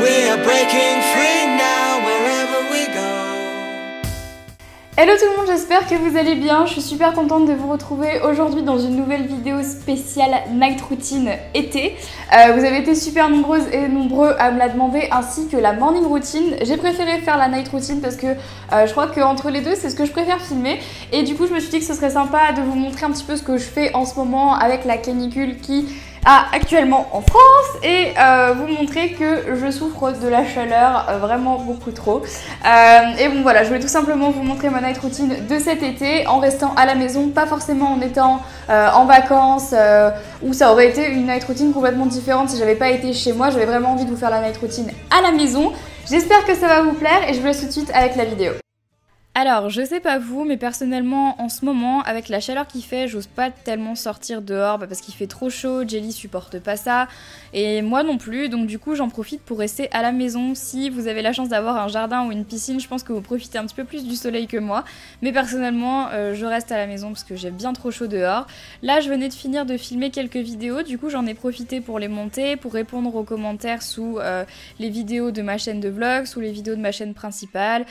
We are breaking free now wherever we go. Hello tout le monde, j'espère que vous allez bien. Je suis super contente de vous retrouver aujourd'hui dans une nouvelle vidéo spéciale Night Routine été. Vous avez été super nombreuses et nombreux à me la demander, ainsi que la Morning Routine. J'ai préféré faire la Night Routine parce que je crois qu'entre les deux, c'est ce que je préfère filmer. Et du coup, je me suis dit que ce serait sympa de vous montrer un petit peu ce que je fais en ce moment avec la canicule qui actuellement en France et vous montrer que je souffre de la chaleur vraiment beaucoup trop. Et bon voilà, je voulais tout simplement vous montrer ma night routine de cet été en restant à la maison, pas forcément en étant en vacances où ça aurait été une night routine complètement différente si j'avais pas été chez moi. J'avais vraiment envie de vous faire la night routine à la maison. J'espère que ça va vous plaire et je vous laisse tout de suite avec la vidéo. Alors, je sais pas vous, mais personnellement, en ce moment, avec la chaleur qu'il fait, j'ose pas tellement sortir dehors parce qu'il fait trop chaud, Jelly supporte pas ça, et moi non plus, donc du coup, j'en profite pour rester à la maison. Si vous avez la chance d'avoir un jardin ou une piscine, je pense que vous profitez un petit peu plus du soleil que moi, mais personnellement, je reste à la maison parce que j'ai bien trop chaud dehors. Là, je venais de finir de filmer quelques vidéos, du coup, j'en ai profité pour les monter, pour répondre aux commentaires sous les vidéos de ma chaîne de vlog, sous les vidéos de ma chaîne principale,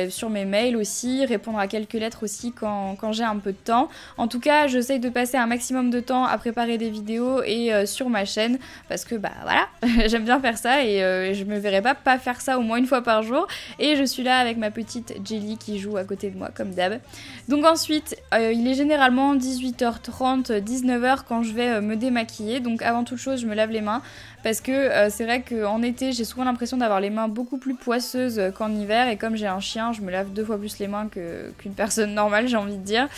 sur mes mails aussi, répondre à quelques lettres aussi quand j'ai un peu de temps. En tout cas, j'essaye de passer un maximum de temps à préparer des vidéos et sur ma chaîne parce que bah voilà, j'aime bien faire ça et je me verrais pas faire ça au moins une fois par jour. Et je suis là avec ma petite Jelly qui joue à côté de moi comme d'hab. Donc ensuite, il est généralement 18h30, 19h quand je vais me démaquiller. Donc avant toute chose, je me lave les mains parce que c'est vrai qu'en été, j'ai souvent l'impression d'avoir les mains beaucoup plus poisseuses qu'en hiver et comme j'ai un chien, je me lave 2 fois plus les mains qu'une personne normale, j'ai envie de dire.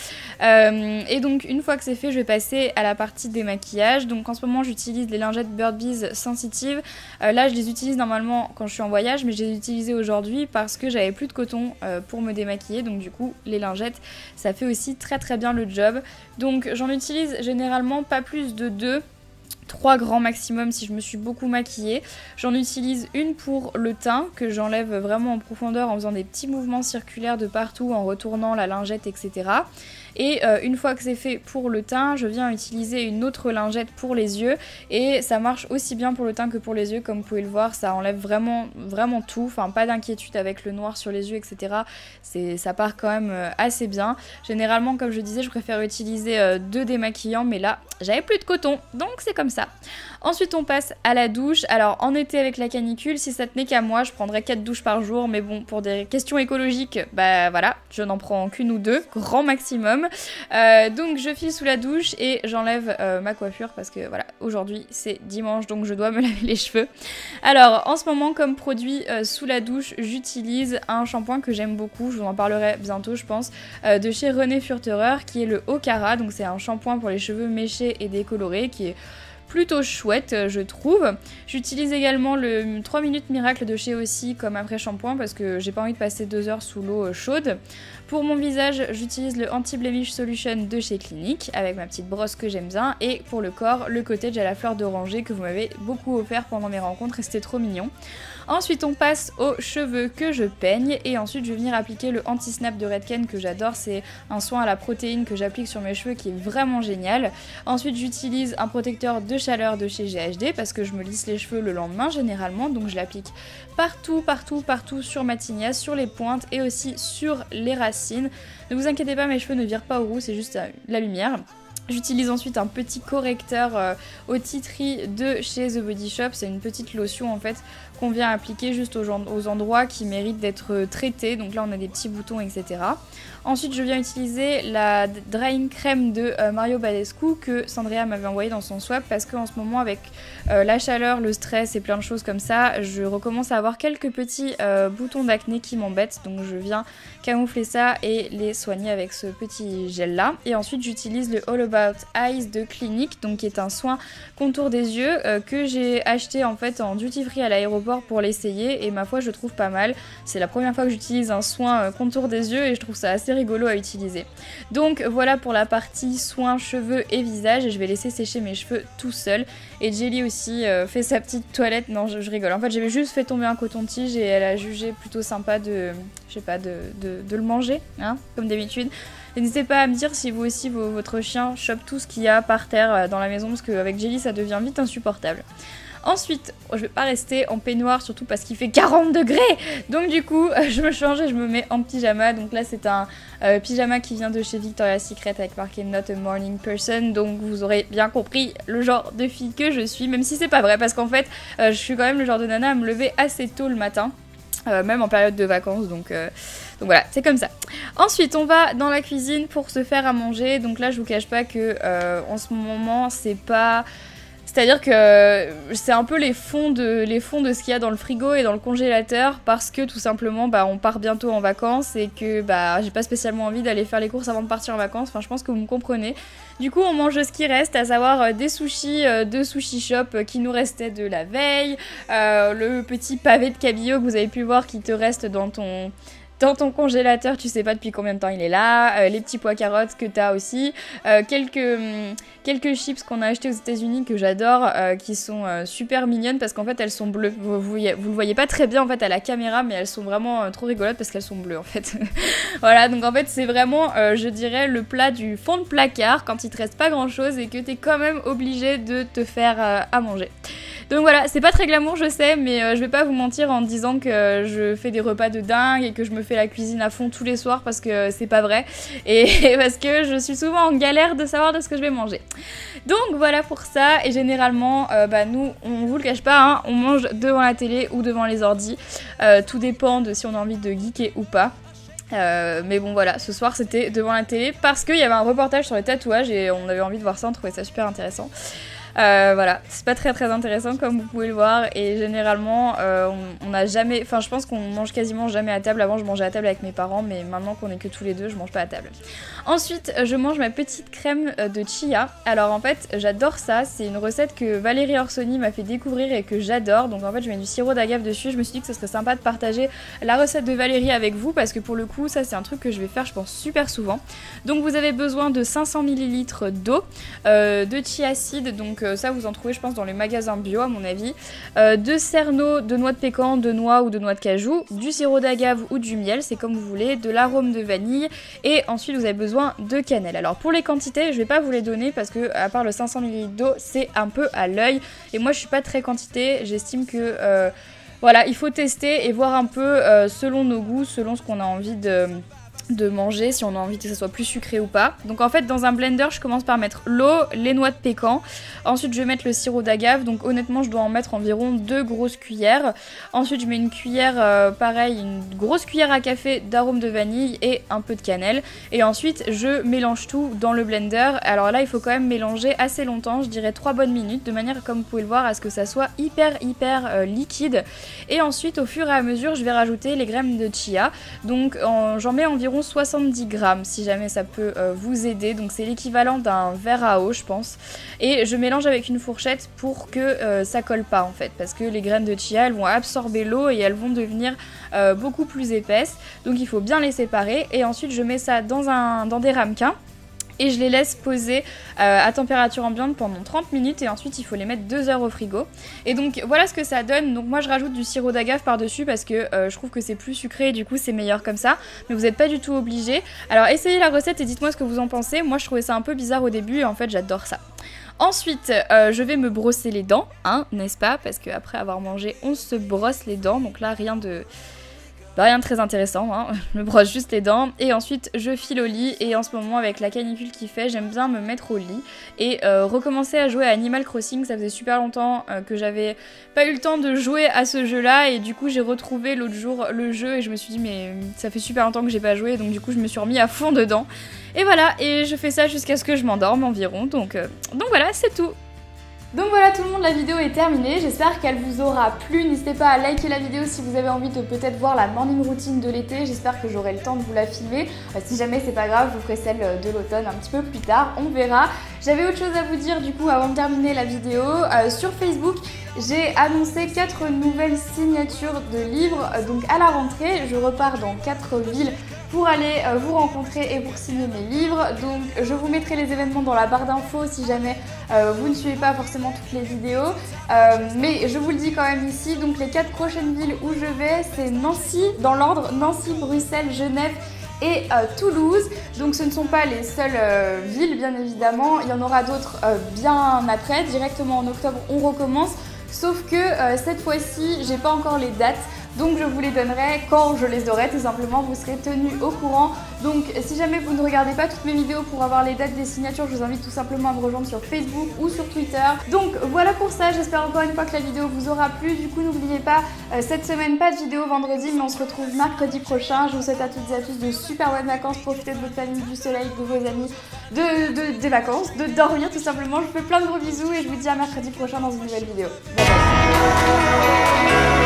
Et donc une fois que c'est fait, je vais passer à la partie démaquillage. Donc en ce moment, j'utilise les lingettes Bird Bees sensitives. Là, je les utilise normalement quand je suis en voyage, mais je les ai utilisées aujourd'hui parce que j'avais plus de coton pour me démaquiller. Donc du coup, les lingettes, ça fait aussi très bien le job. Donc j'en utilise généralement pas plus de 3 grands maximum si je me suis beaucoup maquillée. J'en utilise une pour le teint que j'enlève vraiment en profondeur en faisant des petits mouvements circulaires de partout, en retournant la lingette, etc. Et une fois que c'est fait pour le teint, je viens utiliser une autre lingette pour les yeux et ça marche aussi bien pour le teint que pour les yeux. Comme vous pouvez le voir, ça enlève vraiment tout, enfin pas d'inquiétude avec le noir sur les yeux, etc. Ça part quand même assez bien. Généralement, comme je disais, je préfère utiliser 2 démaquillants, mais là j'avais plus de coton, donc c'est comme ça. Ensuite on passe à la douche. Alors en été avec la canicule, si ça tenait qu'à moi, je prendrais 4 douches par jour, mais bon, pour des questions écologiques, bah voilà, je n'en prends qu'une ou 2, grand maximum. Donc je file sous la douche et j'enlève ma coiffure parce que voilà, aujourd'hui c'est dimanche donc je dois me laver les cheveux. Alors en ce moment, comme produit sous la douche, j'utilise un shampoing que j'aime beaucoup, je vous en parlerai bientôt je pense, de chez René Furterer, qui est le Okara. Donc c'est un shampoing pour les cheveux méchés et décolorés qui est plutôt chouette je trouve. J'utilise également le 3 minutes miracle de chez Aussi comme après shampoing parce que j'ai pas envie de passer 2 heures sous l'eau chaude. Pour mon visage, j'utilise le Anti-Blemish Solution de chez Clinique avec ma petite brosse que j'aime bien. Et pour le corps, le Cottage à la fleur d'oranger que vous m'avez beaucoup offert pendant mes rencontres et c'était trop mignon. Ensuite on passe aux cheveux que je peigne et ensuite je vais venir appliquer le anti-snap de Redken que j'adore. C'est un soin à la protéine que j'applique sur mes cheveux qui est vraiment génial. Ensuite j'utilise un protecteur de chaleur de chez GHD parce que je me lisse les cheveux le lendemain généralement, donc je l'applique partout sur ma tignasse, sur les pointes et aussi sur les racines. Ne vous inquiétez pas, mes cheveux ne virent pas au roux, c'est juste la lumière. J'utilise ensuite un petit correcteur au tea tree de chez The Body Shop. C'est une petite lotion en fait qu'on vient appliquer juste aux endroits qui méritent d'être traités. Donc là on a des petits boutons, etc. Ensuite je viens utiliser la drying crème de Mario Badescu que Sandria m'avait envoyé dans son swap parce qu'en ce moment avec la chaleur, le stress et plein de choses comme ça, je recommence à avoir quelques petits boutons d'acné qui m'embêtent. Donc je viens camoufler ça et les soigner avec ce petit gel là. Et ensuite j'utilise le All About Eyes de Clinique, donc qui est un soin contour des yeux que j'ai acheté en fait en duty free à l'aéroport pour l'essayer et ma foi je trouve pas mal. C'est la première fois que j'utilise un soin contour des yeux et je trouve ça assez rigolo à utiliser. Donc voilà pour la partie soins cheveux et visage et je vais laisser sécher mes cheveux tout seul. Et Jelly aussi fait sa petite toilette, non je rigole, en fait j'avais juste fait tomber un coton-tige et elle a jugé plutôt sympa de, je sais pas, de le manger, hein, comme d'habitude. N'hésitez pas à me dire si vous aussi votre chien chope tout ce qu'il y a par terre dans la maison parce qu'avec Jelly ça devient vite insupportable. Ensuite, je vais pas rester en peignoir, surtout parce qu'il fait 40 degrés. Donc du coup, je me change et je me mets en pyjama. Donc là, c'est un pyjama qui vient de chez Victoria's Secret avec marqué Not a Morning Person. Donc vous aurez bien compris le genre de fille que je suis, même si c'est pas vrai, parce qu'en fait, je suis quand même le genre de nana à me lever assez tôt le matin. Même en période de vacances, donc voilà, c'est comme ça. Ensuite, on va dans la cuisine pour se faire à manger. Donc là, je vous cache pas que en ce moment, c'est pas... C'est-à-dire que c'est un peu les fonds de ce qu'il y a dans le frigo et dans le congélateur, parce que tout simplement, bah, on part bientôt en vacances et que bah, j'ai pas spécialement envie d'aller faire les courses avant de partir en vacances. Enfin, je pense que vous me comprenez. Du coup, on mange ce qui reste, à savoir des sushis de Sushi Shop qui nous restaient de la veille, le petit pavé de cabillaud que vous avez pu voir qui te reste dans ton congélateur, tu sais pas depuis combien de temps il est là, les petits pois carottes que t'as aussi, quelques chips qu'on a achetés aux États-Unis que j'adore, qui sont super mignonnes parce qu'en fait elles sont bleues. Vous le voyez pas très bien en fait à la caméra, mais elles sont vraiment trop rigolotes parce qu'elles sont bleues en fait. Voilà, donc en fait c'est vraiment, je dirais, le plat du fond de placard quand il te reste pas grand chose et que t'es quand même obligé de te faire à manger. Donc voilà, c'est pas très glamour je sais, mais je vais pas vous mentir en disant que je fais des repas de dingue et que je me fais la cuisine à fond tous les soirs parce que c'est pas vrai et parce que je suis souvent en galère de savoir de ce que je vais manger. Donc voilà pour ça, et généralement bah nous, on vous le cache pas, hein, on mange devant la télé ou devant les ordis, tout dépend de si on a envie de geeker ou pas. Mais bon voilà, ce soir c'était devant la télé parce qu'il y avait un reportage sur les tatouages et on avait envie de voir ça, on trouvait ça super intéressant. Voilà, c'est pas très intéressant comme vous pouvez le voir, et généralement on n'a jamais, enfin je pense qu'on mange quasiment jamais à table. Avant je mangeais à table avec mes parents, mais maintenant qu'on est que tous les deux, je mange pas à table. Ensuite je mange ma petite crème de chia. Alors en fait j'adore ça, c'est une recette que Valérie Orsoni m'a fait découvrir et que j'adore. Donc en fait je mets du sirop d'agave dessus. Je me suis dit que ce serait sympa de partager la recette de Valérie avec vous parce que pour le coup ça c'est un truc que je vais faire je pense super souvent. Donc vous avez besoin de 500 ml d'eau, de chia seed, donc ça vous en trouvez je pense dans les magasins bio à mon avis, de cerneau, de noix de pécan, de noix ou de noix de cajou, du sirop d'agave ou du miel, c'est comme vous voulez, de l'arôme de vanille, et ensuite vous avez besoin de cannelle. Alors pour les quantités je vais pas vous les donner parce que à part le 500 ml d'eau c'est un peu à l'œil et moi je suis pas très quantité, j'estime que voilà, il faut tester et voir un peu selon nos goûts, selon ce qu'on a envie de manger, si on a envie que ça soit plus sucré ou pas. Donc en fait dans un blender je commence par mettre l'eau, les noix de pécan, ensuite je vais mettre le sirop d'agave, donc honnêtement je dois en mettre environ 2 grosses cuillères, ensuite je mets une cuillère, pareil, une grosse cuillère à café d'arôme de vanille et un peu de cannelle, et ensuite je mélange tout dans le blender. Alors là il faut quand même mélanger assez longtemps, je dirais 3 bonnes minutes, de manière comme vous pouvez le voir à ce que ça soit hyper liquide, et ensuite au fur et à mesure je vais rajouter les graines de chia, donc j'en mets environ 70 grammes si jamais ça peut vous aider, donc c'est l'équivalent d'un verre à eau je pense, et je mélange avec une fourchette pour que ça colle pas en fait, parce que les graines de chia elles vont absorber l'eau et elles vont devenir beaucoup plus épaisses, donc il faut bien les séparer, et ensuite je mets ça dans des ramequins et je les laisse poser à température ambiante pendant 30 minutes, et ensuite il faut les mettre 2 heures au frigo. Et donc voilà ce que ça donne. Donc moi je rajoute du sirop d'agave par dessus parce que je trouve que c'est plus sucré et du coup c'est meilleur comme ça, mais vous n'êtes pas du tout obligé. Alors essayez la recette et dites-moi ce que vous en pensez. Moi je trouvais ça un peu bizarre au début et en fait j'adore ça. Ensuite, je vais me brosser les dents, hein, n'est-ce pas? Parce qu'après avoir mangé, on se brosse les dents, donc là rien de très intéressant, hein. Je me brosse juste les dents et ensuite je file au lit, et en ce moment avec la canicule qu'il fait j'aime bien me mettre au lit et recommencer à jouer à Animal Crossing. Ça faisait super longtemps que j'avais pas eu le temps de jouer à ce jeu là, et du coup j'ai retrouvé l'autre jour le jeu et je me suis dit mais ça fait super longtemps que j'ai pas joué, donc du coup je me suis remis à fond dedans et voilà, et je fais ça jusqu'à ce que je m'endorme environ, donc voilà, c'est tout. Donc voilà tout le monde, la vidéo est terminée, j'espère qu'elle vous aura plu. N'hésitez pas à liker la vidéo si vous avez envie de peut-être voir la morning routine de l'été, j'espère que j'aurai le temps de vous la filmer. Si jamais c'est pas grave, je vous ferai celle de l'automne un petit peu plus tard, on verra. J'avais autre chose à vous dire du coup avant de terminer la vidéo. Sur Facebook, j'ai annoncé 4 nouvelles signatures de livres, donc à la rentrée, je repars dans 4 villes pour aller vous rencontrer et pour signer mes livres. Donc je vous mettrai les événements dans la barre d'infos si jamais vous ne suivez pas forcément toutes les vidéos. Mais je vous le dis quand même ici, donc les 4 prochaines villes où je vais, c'est Nancy, dans l'ordre, Nancy, Bruxelles, Genève et Toulouse. Donc ce ne sont pas les seules villes bien évidemment, il y en aura d'autres bien après, directement en octobre on recommence. sauf que cette fois-ci j'ai pas encore les dates. Donc je vous les donnerai quand je les aurai, tout simplement, vous serez tenus au courant. Donc si jamais vous ne regardez pas toutes mes vidéos pour avoir les dates des signatures, je vous invite tout simplement à me rejoindre sur Facebook ou sur Twitter. Donc voilà pour ça, j'espère encore une fois que la vidéo vous aura plu. Du coup n'oubliez pas, cette semaine pas de vidéo vendredi, mais on se retrouve mercredi prochain. Je vous souhaite à toutes et à tous de super bonnes vacances, profitez de votre famille, du soleil, de vos amis, des vacances, de dormir tout simplement. Je vous fais plein de gros bisous et je vous dis à mercredi prochain dans une nouvelle vidéo. Bye bye.